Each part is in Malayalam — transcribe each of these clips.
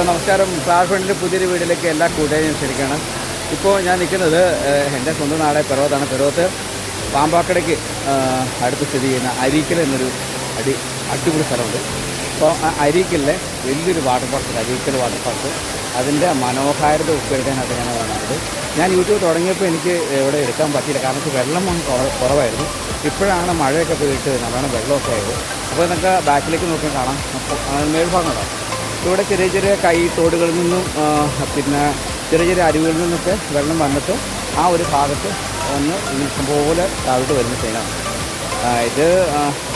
ഹലോ നമസ്കാരം. ഫ്ലവർ ഫ്രണ്ടിൻ്റെ പുതിയൊരു വീഡിയോയിലേക്ക് എല്ലാ കൂട്ടുകാരെയും ക്ഷണിക്കുകയാണ്. ഇപ്പോൾ ഞാൻ നിൽക്കുന്നത് എൻ്റെ സ്വന്തം നാടായ പിറവത്താണ്. പിറവത്ത് പാമ്പാക്കടയ്ക്ക് അടുത്ത് സ്ഥിതി ചെയ്യുന്ന അരീക്കൽ എന്നൊരു അടിപൊളി സ്ഥലമുണ്ട്. അപ്പോൾ ആ അരീക്കലിലെ വലിയൊരു water park, Areekkal water park, അതിൻ്റെ മനോഹാരിത ഉൾപ്പെടുത്താനായിട്ട് ഞാൻ വന്നത്. ഞാൻ യൂട്യൂബ് തുടങ്ങിയപ്പോൾ എനിക്ക് ഇവിടെ എടുക്കാൻ പറ്റിയില്ല, കാരണം വെള്ളം കുറവായിരുന്നു. ഇപ്പോഴാണ് മഴയൊക്കെ പോയിട്ട് നല്ലോണം വെള്ളമൊക്കെ ആയത്. അപ്പോൾ നിങ്ങൾക്ക് ബാക്കിലേക്ക് നോക്കിയാൽ കാണാം, മേൽഭാഗം ഉണ്ടാകും. ഇവിടെ ചെറിയ ചെറിയ തോടുകളിൽ നിന്നും പിന്നെ ചെറിയ ചെറിയ അരുവികളിൽ നിന്നൊക്കെ വെള്ളം വന്നിട്ട് ആ ഒരു ഭാഗത്ത് ഒന്ന് ഇഷ്ടംപോലെ താഴോട്ട് വരുന്ന സീനാണ്. ഇത്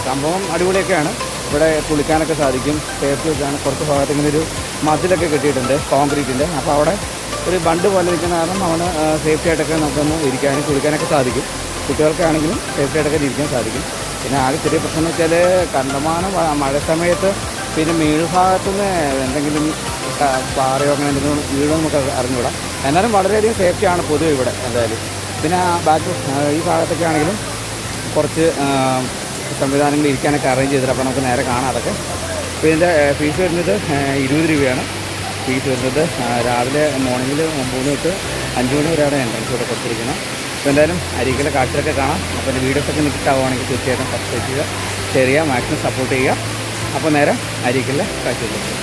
സംഭവം അടിപൊളിയൊക്കെയാണ്. ഇവിടെ കുളിക്കാനൊക്കെ സാധിക്കും, സേഫ്റ്റി വെച്ചാണ്. കുറച്ച് ഭാഗത്ത് ഇങ്ങനെ ഒരു മതിലൊക്കെ കെട്ടിയിട്ടുണ്ട് കോൺക്രീറ്റിൻ്റെ. അപ്പോൾ അവിടെ ഒരു ബണ്ട് പോലെ ഇരിക്കുന്ന കാരണം അവിടെ സേഫ്റ്റി ആയിട്ടൊക്കെ നമുക്കൊന്ന് ഇരിക്കാനും കുളിക്കാനൊക്കെ സാധിക്കും. കുട്ടികൾക്കാണെങ്കിലും സേഫ്റ്റി ആയിട്ടൊക്കെ ഇരിക്കാൻ സാധിക്കും. പിന്നെ ആകെ ചെറിയ പ്രശ്നം എന്ന് വെച്ചാൽ കണ്ടമാനം മഴ സമയത്ത് പിന്നെ മേൽഭാഗത്തുനിന്ന് എന്തെങ്കിലും പാറയോ അങ്ങനെ എന്തെങ്കിലും വീടോ നമുക്ക് അറിഞ്ഞുകൂടാം. എന്നാലും വളരെയധികം സേഫ്റ്റിയാണ് പൊതുവെ ഇവിടെ എന്തായാലും. പിന്നെ ബാക്കി ഈ ഭാഗത്തൊക്കെ ആണെങ്കിലും കുറച്ച് സംവിധാനങ്ങൾ ഇരിക്കാനൊക്കെ അറേഞ്ച് ചെയ്തിട്ട്, അപ്പോൾ നമുക്ക് നേരെ കാണാം അതൊക്കെ. അപ്പോൾ ഇതിൻ്റെ ഫീസ് വരുന്നത് 20 രൂപയാണ്. ഫീസ് വരുന്നത് രാവിലെ മോർണിംഗിൽ 9 തൊട്ട് 5 മണി വരെയാണ് എൻട്രൻസ് ഇവിടെ കൊടുത്തിരിക്കുന്നത്. അപ്പോൾ എന്തായാലും അരീക്കലെ കാഴ്ചയൊക്കെ കാണാം. അപ്പോൾ എൻ്റെ വീഡിയോസൊക്കെ നിങ്ങൾക്ക് ഇഷ്ടമാവുകയാണെങ്കിൽ തീർച്ചയായിട്ടും സബ്സ്ക്രൈബ് ചെയ്യുക, ഷെയർ ചെയ്യുക, മാക്സിമം സപ്പോർട്ട് ചെയ്യുക. അപ്പോൾ നേരെ അരീക്കലിലെ കാഴ്ചയിലേക്ക്.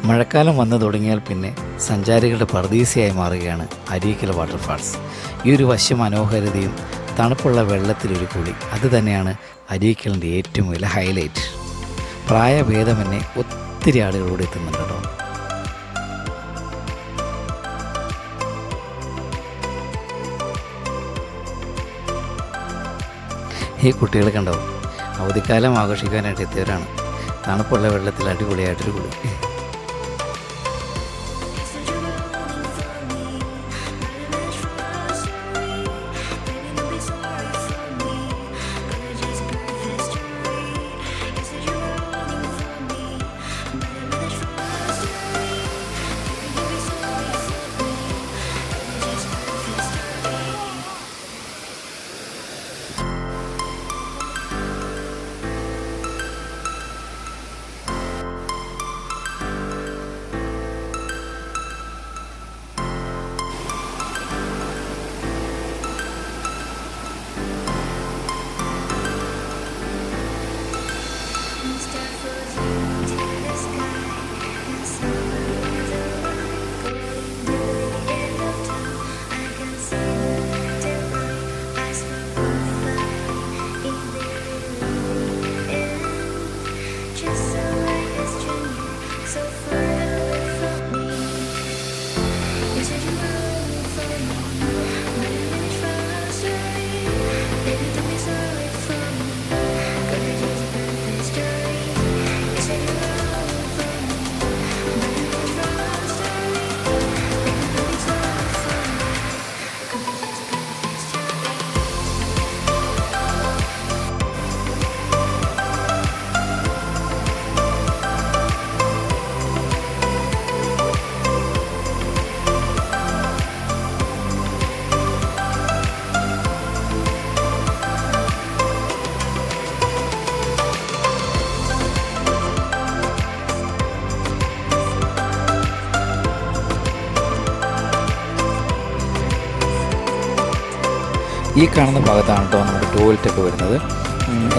മഴക്കാലം വന്നു തുടങ്ങിയാൽ പിന്നെ സഞ്ചാരികളുടെ പറുദീസയായി മാറുകയാണ് അരീക്കൽ വാട്ടർഫാൾസ്. ഈ ഒരു വശ്യ മനോഹാരിതയും തണുപ്പുള്ള വെള്ളത്തിലൊരു കുളി, അത് തന്നെയാണ് അരീക്കലിൻ്റെ ഏറ്റവും വലിയ ഹൈലൈറ്റ്. പ്രായഭേദമന്യേ ഒത്തിരി ആളുകളോട് എത്തുന്നുണ്ട് കേട്ടോ. ഈ കുട്ടികൾ കണ്ടോ, അവധിക്കാലം ആഘോഷിക്കാനായിട്ട് എത്തിയവരാണ്. തണുപ്പുള്ള വെള്ളത്തിൽ അടിപൊളിയായിട്ടൊരു കുളി. ഈ കാണുന്ന ഭാഗത്താണ് കേട്ടോ നമ്മുടെ ടോയ്ലറ്റൊക്കെ വരുന്നത്.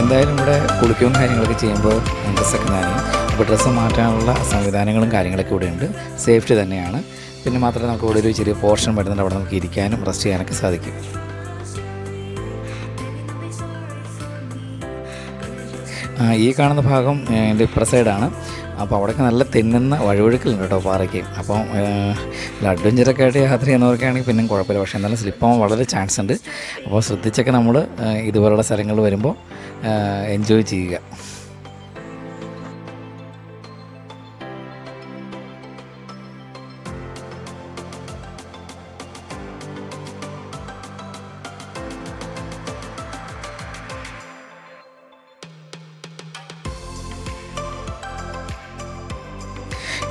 എന്തായാലും ഇവിടെ കുളിക്കുകയും കാര്യങ്ങളൊക്കെ ചെയ്യുമ്പോൾ ഡ്രസ്സൊക്കെ നനയും. അപ്പോൾ ഡ്രസ്സ് മാറ്റാനുള്ള സംവിധാനങ്ങളും കാര്യങ്ങളൊക്കെ ഇവിടെ ഉണ്ട്. സേഫ്റ്റി തന്നെയാണ്. പിന്നെ മാത്രമല്ല നമുക്ക് ഇവിടെ ഒരു ചെറിയ പോർഷൻ വരുന്നുണ്ട്, അവിടെ നമുക്ക് ഇരിക്കാനും റെസ്റ്റ് ചെയ്യാനൊക്കെ സാധിക്കും. ഈ കാണുന്ന ഭാഗം എൻ്റെ ഇപ്പുറ സൈഡാണ്. അപ്പോൾ അവിടെയൊക്കെ നല്ല തെന്നുന്ന വഴുവഴുക്കലുണ്ട് കേട്ടോ പാറയ്ക്ക്. അപ്പം അഡ്വഞ്ചറൊക്കെ ആയിട്ട് യാത്ര ചെയ്യുന്നവർക്കാണെങ്കിൽ പിന്നെ കുഴപ്പമില്ല. പക്ഷേ എന്നാലും സ്ലിപ്പാകാൻ വളരെ ചാൻസ് ഉണ്ട്. അപ്പോൾ ശ്രദ്ധിച്ചൊക്കെ നമ്മൾ ഇതുപോലുള്ള സ്ഥലങ്ങൾ വരുമ്പോൾ എൻജോയ് ചെയ്യുക.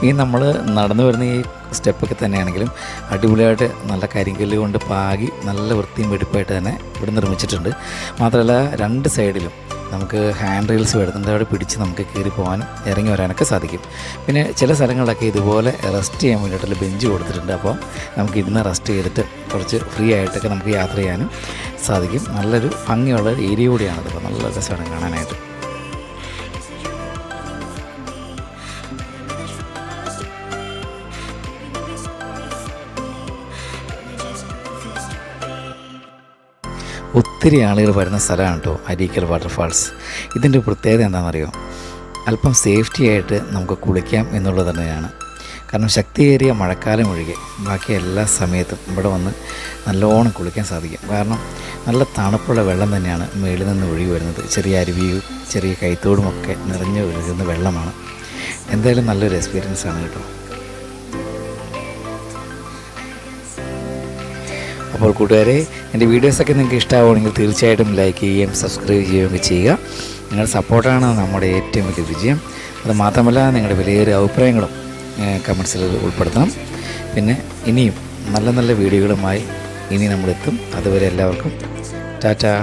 ഈ നമ്മൾ നടന്നു വരുന്ന ഈ സ്റ്റെപ്പൊക്കെ തന്നെയാണെങ്കിലും അടിപൊളിയായിട്ട് നല്ല കരിങ്കല്ല് കൊണ്ട് പാകി നല്ല വൃത്തിയും വെടിപ്പായിട്ട് തന്നെ ഇവിടെ നിർമ്മിച്ചിട്ടുണ്ട്. മാത്രമല്ല 2 സൈഡിലും നമുക്ക് ഹാൻഡ് റീൽസ് വരുന്നുണ്ട്, അവിടെ പിടിച്ച് നമുക്ക് കയറി പോകാനും ഇറങ്ങി വരാനൊക്കെ സാധിക്കും. പിന്നെ ചില സ്ഥലങ്ങളിലൊക്കെ ഇതുപോലെ റെസ്റ്റ് ചെയ്യാൻ വേണ്ടിയിട്ടുള്ള ബെഞ്ച് കൊടുത്തിട്ടുണ്ട്. അപ്പോൾ നമുക്ക് ഇരുന്ന് റെസ്റ്റ് ചെയ്തിട്ട് കുറച്ച് ഫ്രീ ആയിട്ടൊക്കെ നമുക്ക് യാത്ര ചെയ്യാനും സാധിക്കും. നല്ലൊരു ഭംഗിയുള്ള ഏരിയ കൂടിയാണത്. അപ്പോൾ നല്ല രസമാണ് കാണാനായിട്ട്. ഒത്തിരി ആളുകൾ വരുന്ന സ്ഥലമാണ് കേട്ടോ അരീക്കൽ വാട്ടർഫാൾസ്. ഇതിൻ്റെ പ്രത്യേകത എന്താണെന്നറിയോ? അല്പം സേഫ്റ്റി ആയിട്ട് നമുക്ക് കുളിക്കാം എന്നുള്ളത് തന്നെയാണ്. കാരണം ശക്തിയേറിയ മഴക്കാലം ഒഴികെ ബാക്കി എല്ലാ സമയത്തും ഇവിടെ വന്ന് നല്ലോണം കുളിക്കാൻ സാധിക്കും. കാരണം നല്ല തണുപ്പുള്ള വെള്ളം തന്നെയാണ് മേളിൽ നിന്ന് ഒഴുകി വരുന്നത്. ചെറിയ അരുവിയും ചെറിയ കൈത്തോടുമൊക്കെ നിറഞ്ഞ് ഒഴുകുന്ന വെള്ളമാണ്. എന്തായാലും നല്ലൊരു എക്സ്പീരിയൻസ് ആണ് കേട്ടോ. അപ്പോൾ കൂട്ടുകാരെ, എൻ്റെ വീഡിയോസൊക്കെ നിങ്ങൾക്ക് ഇഷ്ടമാവുകയാണെങ്കിൽ തീർച്ചയായിട്ടും ലൈക്ക് ചെയ്യുകയും സബ്സ്ക്രൈബ് ചെയ്യുകയും ചെയ്യുക. നിങ്ങളുടെ സപ്പോർട്ടാണ് നമ്മുടെ ഏറ്റവും വലിയ വിജയം. അത് മാത്രമല്ല നിങ്ങളുടെ വിലയേറിയ അഭിപ്രായങ്ങളും കമൻസിൽ ഉൾപ്പെടുത്തണം. പിന്നെ ഇനിയും നല്ല നല്ല വീഡിയോകളുമായി ഇനി നമ്മളെത്തും. അതുവരെ എല്ലാവർക്കും ടാറ്റാ.